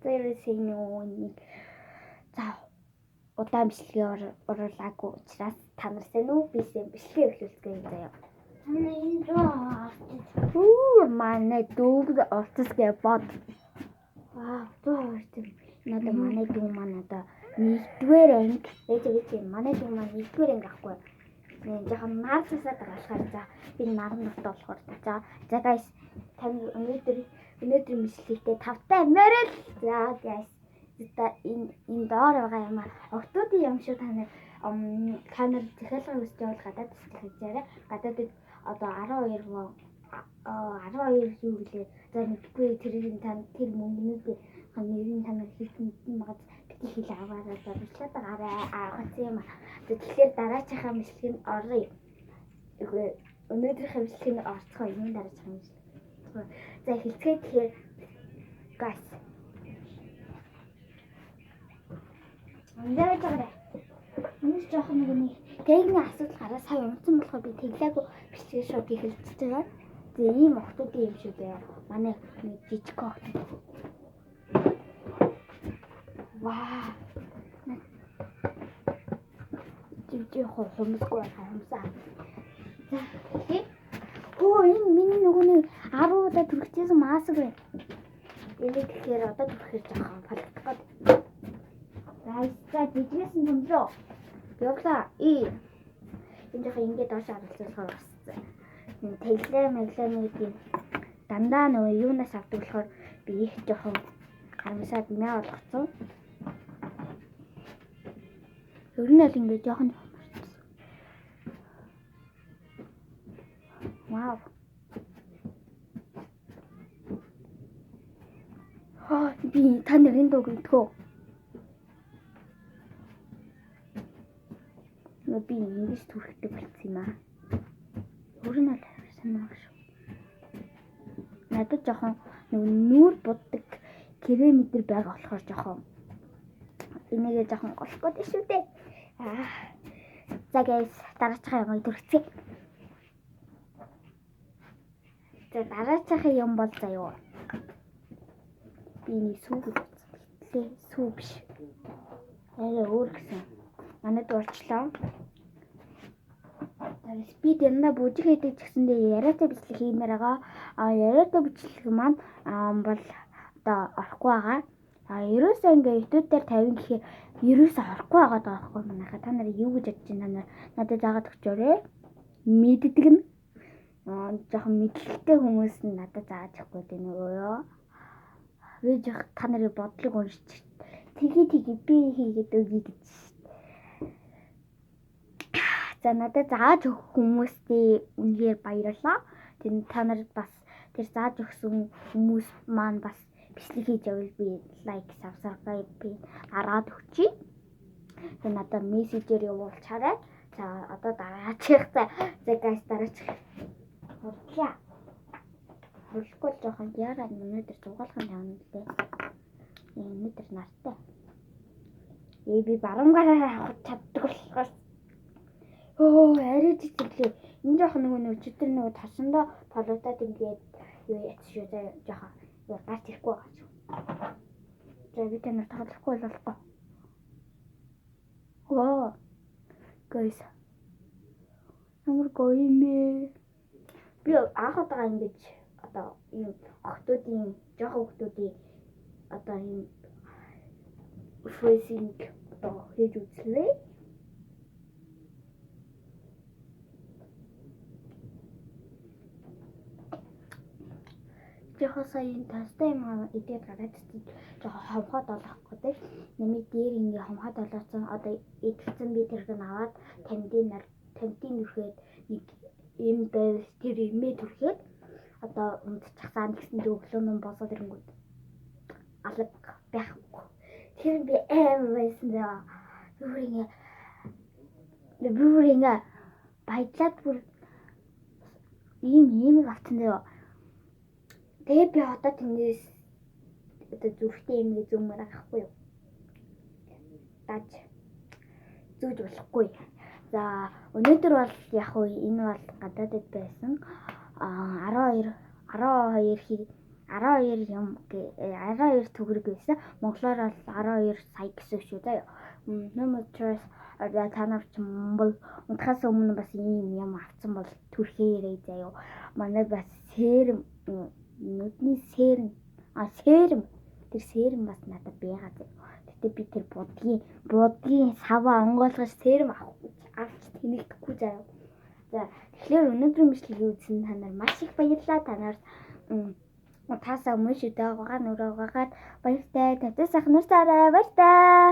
Зэрэсийн нэг за удаан бичлэгээ оруулаагүй учраас та нар сайн уу? Би сайн бичлэгээ эхлүүлцгээе заяа. Манай дүүг орцсгээ бод. Надад манай дүү маань одоо 1-р анги. Манай дүү маань 1-р анги ахгүй. Жоохон нар цасаад болохоор за би наран нутаа болохоор за guys тань өнөөдөр бичлэгтээ 5-тай амиарал. За guys энэ доор байгаа юм октоодын юм шүү та нар захиалгын үстэй бол гадаад төсөл хийжээрэй. Гадаадд одоо 12 юу гэлээ за мэдгүй тэр мөнгнүүдийн нэрийг та нар хэлсэн магад бити хэл аваарай зорчлоод гараа юм. Тэгэхээр дараачихаа бичлэгэнд оръё. Өнөөдрийнхээ бичлэгэнд орцгоо юм дараачихаа бичлэг. За хэлцгээ тэгэхээр guys. Эндээ жаарай. Миний жоохон нэг техникийн асуудал гараа сая унтсан болохоор би тэглээгүй бичлэгээ шууд эхэлчихэж байгаа. За ийм охтуудын юм шүү дээ. Манай нэг жижиг охтууд. Ваа. Жижиг хумсгүй хумсаа. За тийм. Энэ миний нөгөө нэг 10 удаа түрхчихсэн маасаг байна. Энийг тэгэхээр одоо түрхэж байгаа юм фалдах гээд. За жижигээс нь томлоо. Явлаа. Энэ жоохон ингээд доош харилцуулахаар бассан. Тэглээ дандаа нөгөө юунаас авдаг болохоор би их жоохон харамсаад нэ болгоцсон. Ер нь л ингээд жоохон марцсан. Вау. Би та нарын дууг мэдхөө. Би ингэж түрхдэг болсон юм аа. Өөр нь л санаа шүү. Надад жоохон нүүр буддаг километр байгаа болохоор жоохон энийгээ жоохон голох гэдэг шүү дээ. За guys дараачихаа юм түрхцээ. За дараачихаа юм бол заяа. Би нэг сүүг үзлээ. Сүү биш. Өөр гэсэн. Манайд урчлаа. Би дандаа бүжиг хийдэг гэсэндээ яриатай бичлэг хиймээр байгаа. Яриатай бичлэг маань бол одоо орохгүй байгаа. Ерөөсөө ингээ YouTube дээр тавина гэхээр ерөөсөө орохгүй байгаа даахгүй манайха. Та нар юу гэж бодож байна? Надад заагаад өгчөөрэй. Мэддэг нь жоохон мэдлэгтэй хүмүүс нь надад зааж өгөх гэдэг нөгөө ёо. Би жоох та нарын бодлого уншиж тгий би хийгээд өгье гэж. За надад зааж өгөх хүмүүстээ үнээр баярлалаа. Та нарт бас тэр зааж өгсөн хүмүүс маань бас бичлэг хийж явал би лайк, subscribe би дараад өгчий. Тэгээ надад мессежээр явуулчаарай. За одоо дараачих. За guys дараачих. Хурлаа. Хурлахгүй жоохон яараа өнөөдөр зугаалганд явна лээ. Өнөөдөр нартай. Би баруунгараа авах чаддаг болохоор арай жиглээ. Энэ жоохон нөгөө өчигдөр нөгөө тосондоо толготод ингээд юу ятчих шүү жоохон гарч ирэхгүй байгаа шүү. За би танаар тоглохгүй болохгүй. Guys. Ямар гоё юм бэ? Би анхудаа ингэж одоо ийм охтуудын жоохон охтуудын одоо ийм фейсинг одоо хийж үзлээ. Жоохон сайн тастай юм идээд гараад жоохон хомхоод олох гэдэг. Нэмийг дээр ингээ хомхоод олоцсон одоо идэлцэн би тэрг нь аваад тамдын нүрхэд нэг юм дээр тэр имээ түрхэд одоо унтчихсан гэсэн өглөөнөө босоод ирэнгүүт алга байхгүй. Тэр би байсан даа. Бүринга баялаад бүр ийм авсан даа. Тэгээ би одоо тэндээс одоо зүрхтэй юм зүүмээр авахгүй юу? Даж зүүж болохгүй. За өнөөдөр бол яг уу энэ бол гадаадд байсан 12 12 12 төгрөг байсан. Монголоор бол 12 сая гэсэн шүү заяа. Номерчс та нар ч бол унтахаас өмнө бас ийм юм авсан бол түрхээрээ заяа. Манай бас сэрэм нүдний сэрэм тэр сэрэм бас надад байгаа заяа. Гэтэ би тэр будгийн саваа онгойлгож сэрэм авч тэнэгдэхгүй заяа. За тэгэхээр өнөөдрийн бичлэгийг үзсэн та нар маш их баярлалаа. Та нар таасаа өмнө шүү дээ. Угагаад баяртай. Тавтай сайхан нур цаарай. Баяртай.